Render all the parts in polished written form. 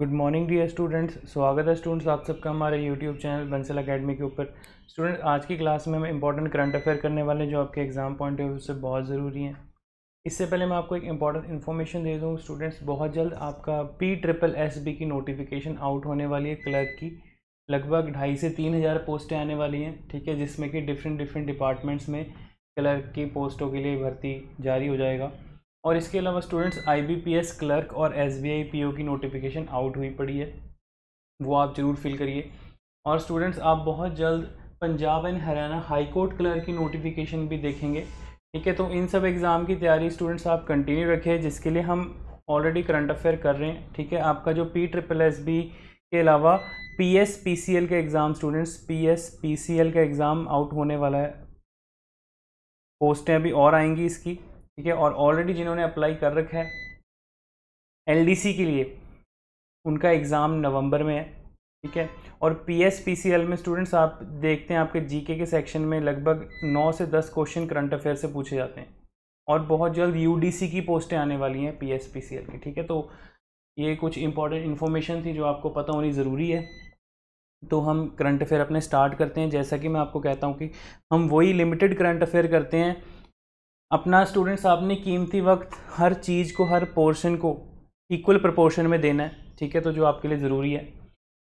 Good morning dear students. स्वागत है students आप सबका हमारे यूट्यूब चैनल बंसल एकेडमी के ऊपर। स्टूडेंट आज की क्लास में हम इंपॉर्टेंट करंट अफेयर करने वाले हैं जो आपके एग्जाम पॉइंट ऑफ व्यू से बहुत ज़रूरी हैं। इससे पहले मैं आपको एक इंपॉर्टेंट इन्फॉर्मेशन दे दूँ स्टूडेंट्स, बहुत जल्द आपका PSSB की नोटिफिकेशन आउट होने वाली है क्लर्क की। लगभग 2,500 से 3,000 पोस्टें आने वाली हैं, ठीक है, जिसमें कि डिफरेंट डिपार्टमेंट्स में क्लर्क की पोस्टों के लिए भर्ती जारी हो जाएगा। और इसके अलावा स्टूडेंट्स IBPS क्लर्क और SBI PO की नोटिफिकेशन आउट हुई पड़ी है, वो आप ज़रूर फिल करिए। और स्टूडेंट्स आप बहुत जल्द Punjab and Haryana high court clerk की नोटिफिकेशन भी देखेंगे, ठीक है। तो इन सब एग्ज़ाम की तैयारी स्टूडेंट्स आप कंटिन्यू रखें, जिसके लिए हम ऑलरेडी करंट अफेयर कर रहे हैं, ठीक है। आपका जो PSSB के अलावा PSPCL का एग्ज़ाम स्टूडेंट्स, PSPCL का एग्ज़ाम आउट होने वाला है, पोस्टें अभी और आएंगी इसकी, ठीक है। और ऑलरेडी जिन्होंने अप्लाई कर रखा है LDC के लिए, उनका एग्ज़ाम नवंबर में है, ठीक है। और PSPCL में स्टूडेंट्स आप देखते हैं आपके GK के सेक्शन में लगभग 9 से 10 क्वेश्चन करंट अफेयर से पूछे जाते हैं। और बहुत जल्द UDC की पोस्टें आने वाली हैं PSPCL की, ठीक है। तो ये कुछ इंपॉर्टेंट इन्फॉर्मेशन थी जो आपको पता होनी ज़रूरी है। तो हम करंट अफेयर अपने स्टार्ट करते हैं। जैसा कि मैं आपको कहता हूँ कि हम वही लिमिटेड करंट अफेयर करते हैं। अपना स्टूडेंट्स आपने कीमती वक्त हर चीज़ को, हर पोर्शन को इक्वल प्रोपोर्शन में देना है, ठीक है, तो जो आपके लिए ज़रूरी है।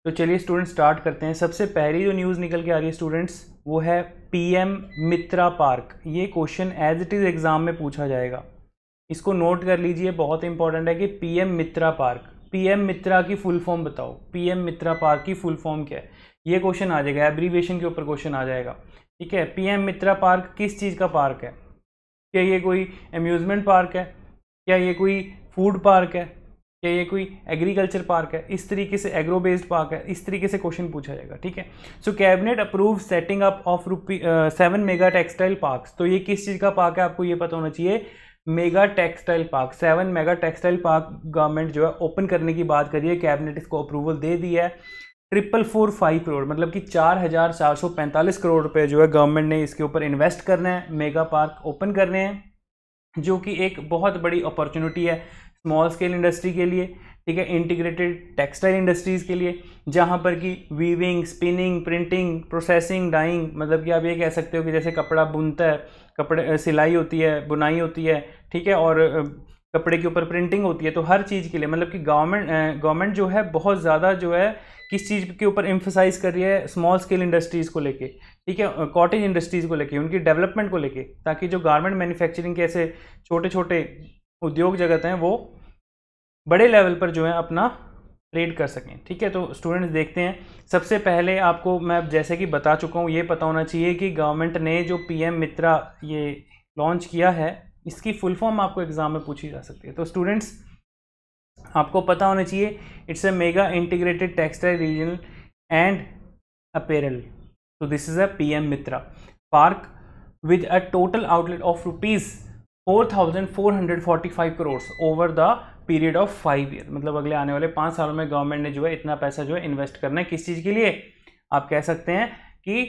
तो चलिए स्टूडेंट्स स्टार्ट करते हैं। सबसे पहली जो न्यूज़ निकल के आ रही है स्टूडेंट्स, वो है PM मित्रा पार्क। ये question as it is exam में पूछा जाएगा, इसको नोट कर लीजिए, बहुत इंपॉर्टेंट है कि PM मित्रा पार्क, PM मित्रा की फुल फॉर्म बताओ, PM मित्रा पार्क की फुल फॉर्म क्या है, ये क्वेश्चन आ जाएगा, एब्रीविएशन के ऊपर क्वेश्चन आ जाएगा, ठीक है। PM मित्रा पार्क किस चीज़ का पार्क है? क्या ये कोई अम्यूज़मेंट पार्क है? क्या ये कोई फूड पार्क है? क्या ये कोई एग्रीकल्चर पार्क है? इस तरीके से एग्रो बेस्ड पार्क है, इस तरीके से क्वेश्चन पूछा जाएगा, ठीक है। So cabinet approve setting up of 7 mega textile parks. तो ये किस चीज़ का पार्क है, आपको ये पता होना चाहिए। Mega textile park, 7 mega textile park government जो है ओपन करने की बात करिए, कैबिनेट इसको अप्रूवल दे दी है। 445 करोड़ मतलब कि 4,445 करोड़ रुपए जो है गवर्नमेंट ने इसके ऊपर इन्वेस्ट करना है, मेगा पार्क ओपन करने हैं, जो कि एक बहुत बड़ी अपॉर्चुनिटी है स्मॉल स्केल इंडस्ट्री के लिए, ठीक है, इंटीग्रेटेड टेक्सटाइल इंडस्ट्रीज़ के लिए, जहाँ पर कि weaving, spinning, printing, processing, dyeing, मतलब कि आप ये कह सकते हो कि जैसे कपड़ा बुनता है, कपड़े सिलाई होती है, बुनाई होती है, ठीक है, और कपड़े के ऊपर प्रिंटिंग होती है, तो हर चीज़ के लिए मतलब कि गवर्नमेंट जो है बहुत ज़्यादा जो है किस चीज़ के ऊपर एम्फसाइज कर रही है, स्मॉल स्केल इंडस्ट्रीज़ को लेके, ठीक है, कॉटेज इंडस्ट्रीज़ को लेके, उनकी डेवलपमेंट को लेके, ताकि जो गारमेंट मैन्युफैक्चरिंग के ऐसे छोटे छोटे उद्योग जगत हैं वो बड़े लेवल पर जो है अपना ट्रेड कर सकें, ठीक है। तो स्टूडेंट्स देखते हैं, सबसे पहले आपको मैं जैसे कि बता चुका हूँ, ये पता होना चाहिए कि गवर्नमेंट ने जो PM मित्रा ये लॉन्च किया है, इसकी फुल फॉर्म आपको एग्जाम में पूछी जा सकती है। तो स्टूडेंट्स आपको पता होना चाहिए, it's a mega integrated textile regional and apparel. तो this is a PM Mitra park with a total outlet of rupees 4,445 crore over the period of 5 year. मतलब अगले आने वाले 5 सालों में गवर्नमेंट ने जो है इतना पैसा जो है इन्वेस्ट करना है, किस चीज़ के लिए, आप कह सकते हैं कि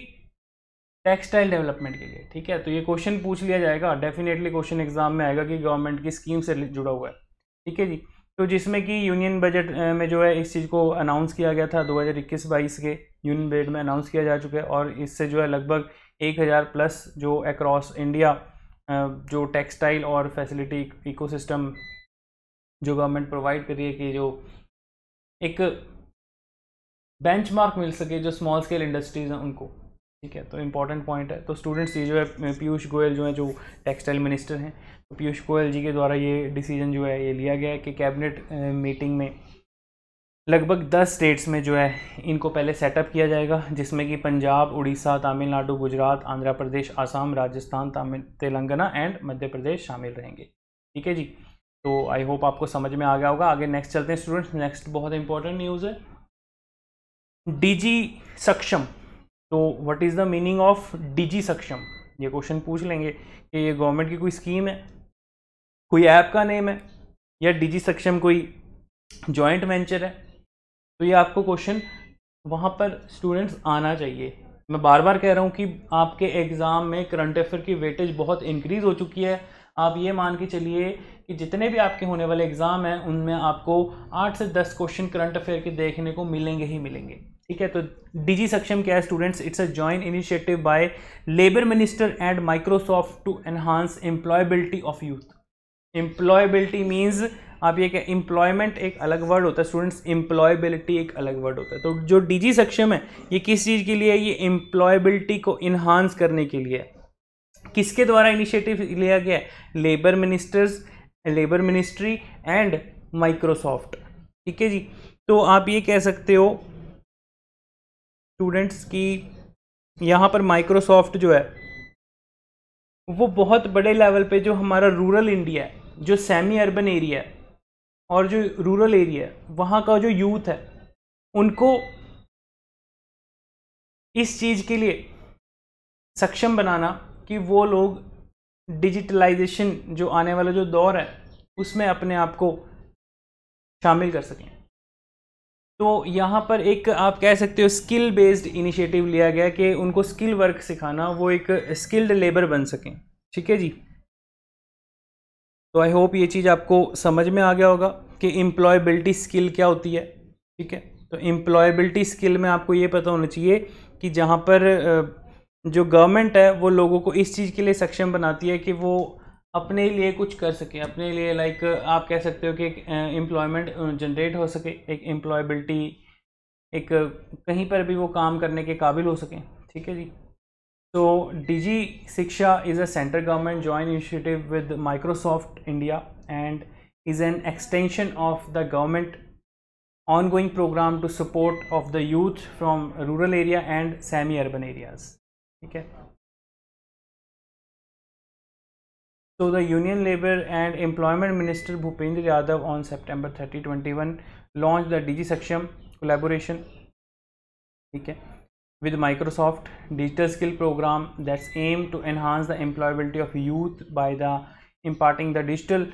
टेक्सटाइल डेवलपमेंट के लिए, ठीक है। तो ये क्वेश्चन पूछ लिया जाएगा, डेफिनेटली क्वेश्चन एग्जाम में आएगा कि गवर्नमेंट की स्कीम से जुड़ा हुआ है, ठीक है जी। तो जिसमें कि यूनियन बजट में जो है इस चीज़ को अनाउंस किया गया था, 2021-22 के यूनियन बजट में अनाउंस किया जा चुका है, और इससे जो है लगभग 1,000 प्लस जो अक्रॉस इंडिया जो टेक्सटाइल और फैसिलिटी इकोसिस्टम जो गवर्नमेंट प्रोवाइड कर रही है, कि जो एक बेंचमार्क मिल सके जो स्मॉल स्केल इंडस्ट्रीज हैं उनको, ठीक है। तो इम्पॉर्टेंट पॉइंट है। तो स्टूडेंट्स ये जो है पीयूष गोयल जो है जो टेक्सटाइल मिनिस्टर हैं, तो पीयूष गोयल जी के द्वारा ये डिसीजन जो है ये लिया गया है कि कैबिनेट मीटिंग में लगभग 10 स्टेट्स में जो है इनको पहले सेटअप किया जाएगा, जिसमें कि पंजाब, उड़ीसा, तमिलनाडु, गुजरात, आंध्र प्रदेश, आसाम, राजस्थान, तेलंगाना एंड मध्य प्रदेश शामिल रहेंगे, ठीक है जी। तो आई होप आपको समझ में आ गया होगा। आगे नेक्स्ट चलते हैं स्टूडेंट्स। नेक्स्ट बहुत इंपॉर्टेंट न्यूज़ है, DG सक्षम। तो what is the meaning of DG सक्षम, ये क्वेश्चन पूछ लेंगे कि ये गवर्नमेंट की कोई स्कीम है, कोई ऐप का नेम है, या DG सक्षम कोई जॉइंट वेंचर है। तो ये आपको क्वेश्चन वहाँ पर स्टूडेंट्स आना चाहिए। मैं बार बार कह रहा हूँ कि आपके एग्ज़ाम में करंट अफेयर की वेटेज बहुत इंक्रीज़ हो चुकी है। आप ये मान के चलिए कि जितने भी आपके होने वाले एग्ज़ाम हैं उनमें आपको 8 से 10 क्वेश्चन करंट अफेयर के देखने को मिलेंगे ही मिलेंगे। ठीक है, तो डीजी सक्षम क्या है students? It's a joint initiative by labour minister and Microsoft to enhance employability of youth. Employability means आप ये क्या, एम्प्लॉयमेंट एक अलग वर्ड होता है स्टूडेंट्स, एम्प्लॉयबिलिटी एक अलग वर्ड होता है। तो जो डीजी सक्षम है ये किस चीज़ के लिए है? ये एम्प्लॉयबिलिटी को इन्हांस करने के लिए है। किसके द्वारा इनिशिएटिव लिया गया है? Labour ministry and Microsoft. ठीक है जी, तो आप ये कह सकते हो स्टूडेंट्स की यहाँ पर माइक्रोसॉफ्ट जो है वो बहुत बड़े लेवल पे जो हमारा रूरल इंडिया है, जो सेमी अर्बन एरिया है और जो रूरल एरिया है, वहाँ का जो यूथ है उनको इस चीज़ के लिए सक्षम बनाना कि वो लोग डिजिटलाइजेशन जो आने वाला जो दौर है उसमें अपने आप को शामिल कर सकें। तो यहाँ पर एक आप कह सकते हो स्किल बेस्ड इनिशिएटिव लिया गया कि उनको स्किल वर्क सिखाना, वो एक स्किल्ड लेबर बन सकें। ठीक है जी, तो आई होप ये चीज़ आपको समझ में आ गया होगा कि एम्प्लॉयबिलिटी स्किल क्या होती है। ठीक है, तो एम्प्लॉयबिलिटी स्किल में आपको ये पता होना चाहिए कि जहाँ पर जो गवर्नमेंट है वो लोगों को इस चीज़ के लिए सक्षम बनाती है कि वो अपने लिए कुछ कर सके, अपने लिए लाइक आप कह सकते हो कि एक एम्प्लॉयमेंट जनरेट हो सके, एक एम्प्लॉयबिलिटी, एक कहीं पर भी वो काम करने के काबिल हो सकें। ठीक है जी, तो डीजी शिक्षा is a central government joint initiative with Microsoft India and is an extension of the government ongoing program to support of the youth from rural area and semi urban areas. ठीक है, so the Union Labour and Employment Minister Bhupendra Yadav on September 30, 2021 launched the DG Saksham collaboration, ठीक है, with Microsoft digital skill program that's aimed to enhance the employability of youth by the imparting the digital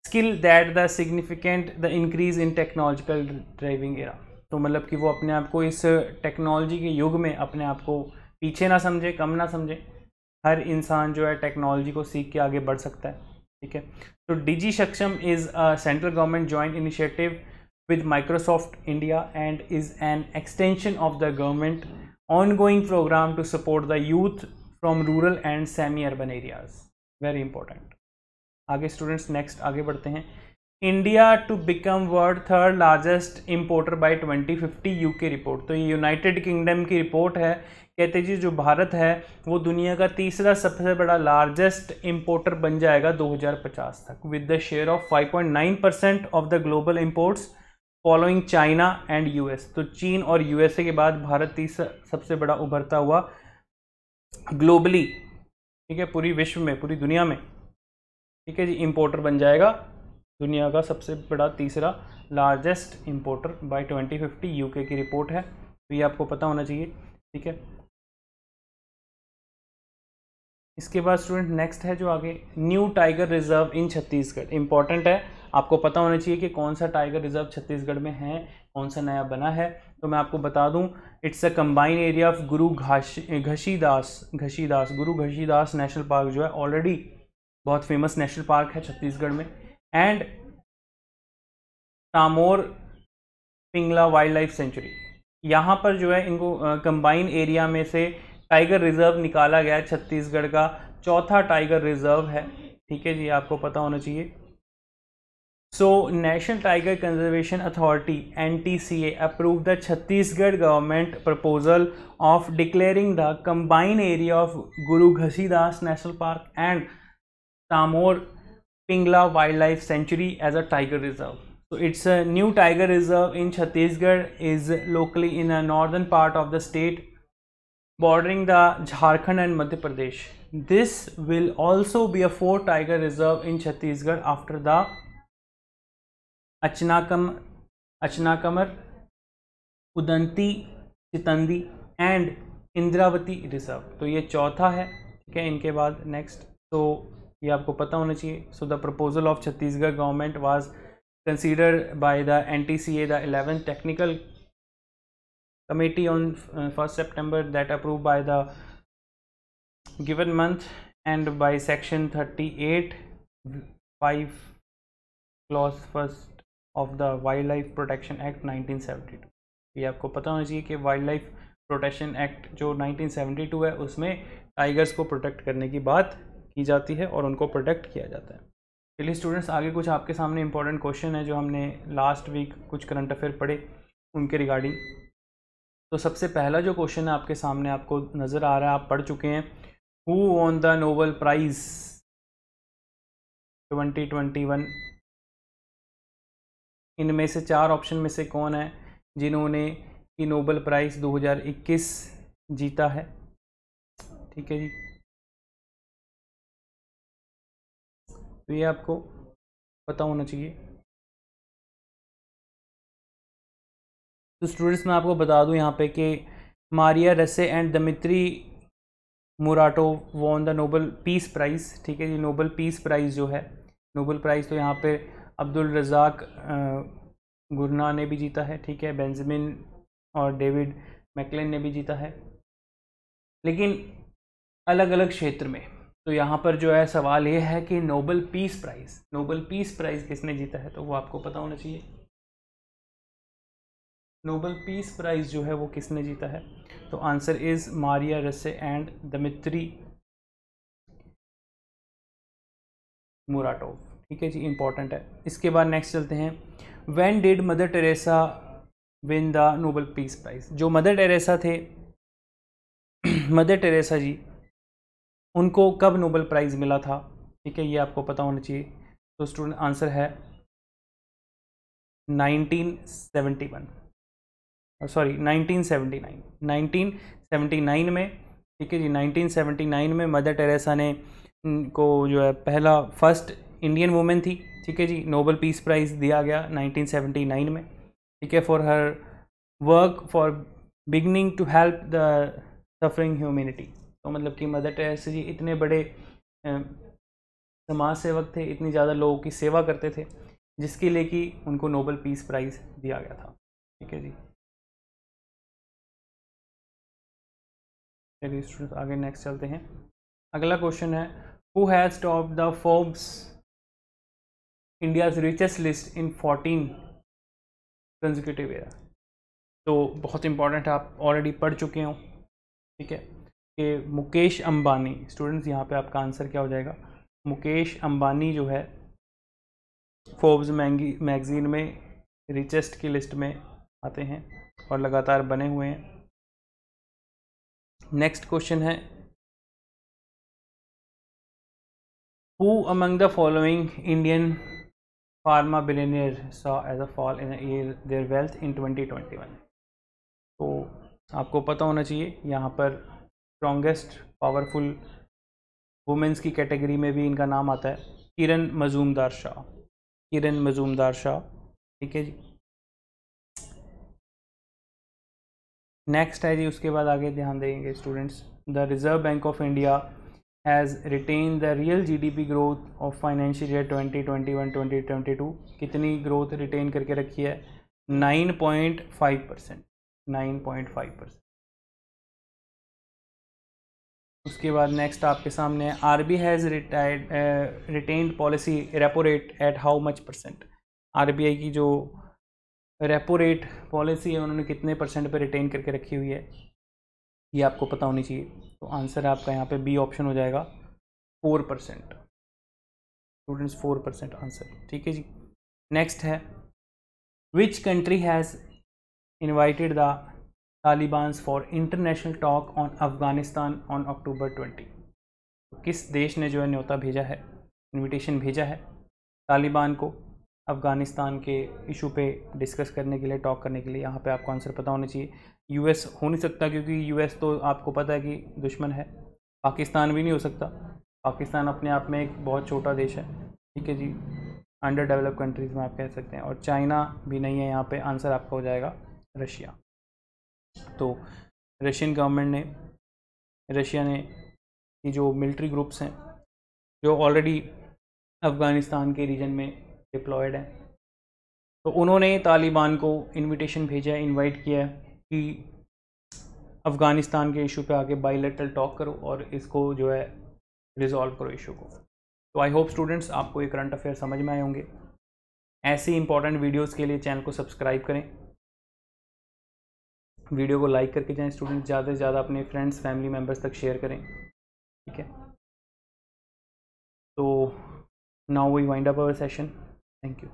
skill that the significant the increase in technological driving era. तो मतलब कि वो अपने आप को इस टेक्नोलॉजी के युग में अपने आप को पीछे ना समझे, कम ना समझे। हर इंसान जो है टेक्नोलॉजी को सीख के आगे बढ़ सकता है। ठीक है, तो digi Saksham is a central government joint initiative with Microsoft India and is an extension of the government ongoing programme to support the youth from rural and semi urban areas. Very important. आगे students next आगे बढ़ते हैं। India to become world third largest importer by 2050 UK report. तो ये United kingdom की report है। कहते जी जो भारत है वो दुनिया का तीसरा सबसे बड़ा लार्जेस्ट इंपोर्टर बन जाएगा 2050 तक with the share of 5.9% of the global imports following China and US. तो चीन और यूएसए के बाद भारत तीसरा सबसे बड़ा उभरता हुआ ग्लोबली, ठीक है, पूरी विश्व में, पूरी दुनिया में, ठीक है जी, इंपोर्टर बन जाएगा, दुनिया का सबसे बड़ा तीसरा लार्जेस्ट इंपोर्टर बाय 2050 यूके की रिपोर्ट है। तो ये आपको पता होना चाहिए। ठीक है, इसके बाद स्टूडेंट नेक्स्ट है जो आगे new tiger reserve in Chhattisgarh. Important है, आपको पता होना चाहिए कि कौन सा टाइगर रिजर्व छत्तीसगढ़ में है, कौन सा नया बना है। तो मैं आपको बता दूं, it's a combine area of Guru Ghasidas National park जो है ऑलरेडी बहुत फेमस नेशनल पार्क है छत्तीसगढ़ में, and Tamor Pingla wildlife sanctuary. यहाँ पर जो है इनको कंबाइन एरिया में से टाइगर रिजर्व निकाला गया है। छत्तीसगढ़ का चौथा टाइगर रिजर्व है। ठीक है जी, आपको पता होना चाहिए। So National Tiger Conservation Authority NTCA approve the Chhattisgarh government proposal of declaring the combine area of Guru Ghasidas National Park and Tamor Pingla Wildlife Sanctuary as a tiger reserve. So it's a new tiger reserve in Chhattisgarh, is locally in a northern part of the state bordering the Jharkhand and Madhya Pradesh. This will also be a fourth tiger reserve in Chhattisgarh after the Achnakamar, Udanti, Chitandi and Indravati reserve. तो ये चौथा है। ठीक है, इनके बाद next, तो ये आपको पता होना चाहिए। So the proposal of Chhattisgarh government was considered by the NTCA the 11th technical committee on 1st September that approve by the given month and by section 38 5 clause first of the wild life protection act 1972। ये आपको पता होना चाहिए कि wild life protection act जो 1972 है उसमें tigers को प्रोटेक्ट करने की बात की जाती है और उनको प्रोटेक्ट किया जाता है। चलिए स्टूडेंट्स, आगे कुछ आपके सामने इंपॉर्टेंट क्वेश्चन है जो हमने लास्ट वीक कुछ करंट अफेयर पढ़े उनके रिगार्डिंग। तो सबसे पहला जो क्वेश्चन है आपके सामने आपको नज़र आ रहा है, आप पढ़ चुके हैं, who won the Nobel prize 2021। इनमें से 4 ऑप्शन में से कौन है जिन्होंने कि नोबेल प्राइज़ 2021 जीता है? ठीक है जी, तो ये आपको पता होना चाहिए। तो स्टूडेंट्स मैं आपको बता दूं यहाँ पे कि Maria Ressa and Dmitry Muratov won the Nobel peace prize. ठीक है जी, नोबेल पीस प्राइज़ जो है, नोबेल प्राइज़ तो यहाँ पे अब्दुल रज़ाक गुरना ने भी जीता है, ठीक है, बेंजामिन और डेविड मैकलेन ने भी जीता है, लेकिन अलग अलग क्षेत्र में। तो यहाँ पर जो है सवाल ये है कि नोबेल पीस प्राइज़ किसने जीता है, तो वो आपको पता होना चाहिए। नोबेल पीस प्राइज़ जो है वो किसने जीता है? तो answer is Maria Ressa and Dmitry Muratov. ठीक है जी, इंपॉर्टेंट है। इसके बाद नेक्स्ट चलते हैं, when did mother Teresa win the Nobel peace price. जो मदर टेरेसा थे मदर टेरेसा जी, उनको कब नोबेल प्राइज़ मिला था? ठीक है, ये आपको पता होना चाहिए। तो स्टूडेंट आंसर है 1979 में। ठीक है जी, 1979 में मदर टेरेसा ने को जो है पहला फर्स्ट इंडियन वुमेन थी, ठीक है जी, नोबेल पीस प्राइज़ दिया गया 1979 में, ठीक है, for her work for beginning to help the suffering humanity. तो मतलब कि मदर टेरेसा जी इतने बड़े समाज सेवक थे, इतनी ज़्यादा लोगों की सेवा करते थे, जिसके लिए कि उनको नोबेल पीस प्राइज़ दिया गया था। ठीक है जी, चलिए स्टूडेंट्स आगे नेक्स्ट चलते हैं। अगला क्वेश्चन है, who has top the Forbes India's richest list in 14 consecutive year. तो बहुत इंपॉर्टेंट है, आप ऑलरेडी पढ़ चुके हो, ठीक है, कि मुकेश अंबानी। स्टूडेंट्स यहाँ पे आपका आंसर क्या हो जाएगा? मुकेश अंबानी जो है फोर्ब्स मैगजीन में रिचेस्ट की लिस्ट में आते हैं और लगातार बने हुए हैं। नेक्स्ट क्वेश्चन है, who among the following Indian pharma billionaire saw as a fall in their wealth in 2021। तो आपको पता होना चाहिए, यहाँ पर स्ट्रॉन्गेस्ट पावरफुल वुमेंस की कैटेगरी में भी इनका नाम आता है, किरण मजूमदार शाह। ठीक है जी, नेक्स्ट है जी, उसके बाद आगे ध्यान देंगे students, the reserve bank of India has retain the real GDP growth of financial year 2021-2022। कितनी ग्रोथ रिटेन करके रखी है? 9.5%। 9.5%। उसके बाद नेक्स्ट आपके सामने है, RBI has retained policy repo rate at how much percent. RBI की जो रेपो रेट पॉलिसी है उन्होंने कितने परसेंट पे रिटेन करके रखी हुई है, ये आपको पता होनी चाहिए। तो आंसर आपका यहाँ पे बी ऑप्शन हो जाएगा, 4%। Students 4% answer. ठीक है जी, नेक्स्ट है, which country has invited the Talibans for international talk on Afghanistan on October 20। किस देश ने जो है न्योता भेजा है, इनविटेशन भेजा है तालिबान को अफ़गानिस्तान के इशू पे डिस्कस करने के लिए, टॉक करने के लिए? यहाँ पे आपको आंसर पता होना चाहिए। यूएस हो नहीं सकता, क्योंकि यूएस तो आपको पता है कि दुश्मन है। पाकिस्तान भी नहीं हो सकता, पाकिस्तान अपने आप में एक बहुत छोटा देश है, ठीक है जी, अंडर डेवलप कंट्रीज़ में आप कह सकते हैं। और चाइना भी नहीं है यहाँ पे, आंसर आपका हो जाएगा रशिया। तो रशियन गवर्नमेंट ने, रशिया ने कि जो मिलिट्री ग्रुप्स हैं जो ऑलरेडी अफ़गानिस्तान के रीजन में डिप्लॉयड हैं, तो उन्होंने तालिबान को इनविटेशन भेजा है, इनवाइट किया है कि अफ़गानिस्तान के इशू पे आके बायलैटरल टॉक करो और इसको जो है रिज़ॉल्व करो इशू को। तो आई होप स्टूडेंट्स आपको ये करंट अफेयर समझ में आए होंगे। ऐसी इंपॉर्टेंट वीडियोस के लिए चैनल को सब्सक्राइब करें, वीडियो को लाइक करके जाएं स्टूडेंट्स, ज़्यादा से ज़्यादा अपने फ्रेंड्स फैमिली मेम्बर्स तक शेयर करें, ठीक है। तो now we wind up our session, thank you.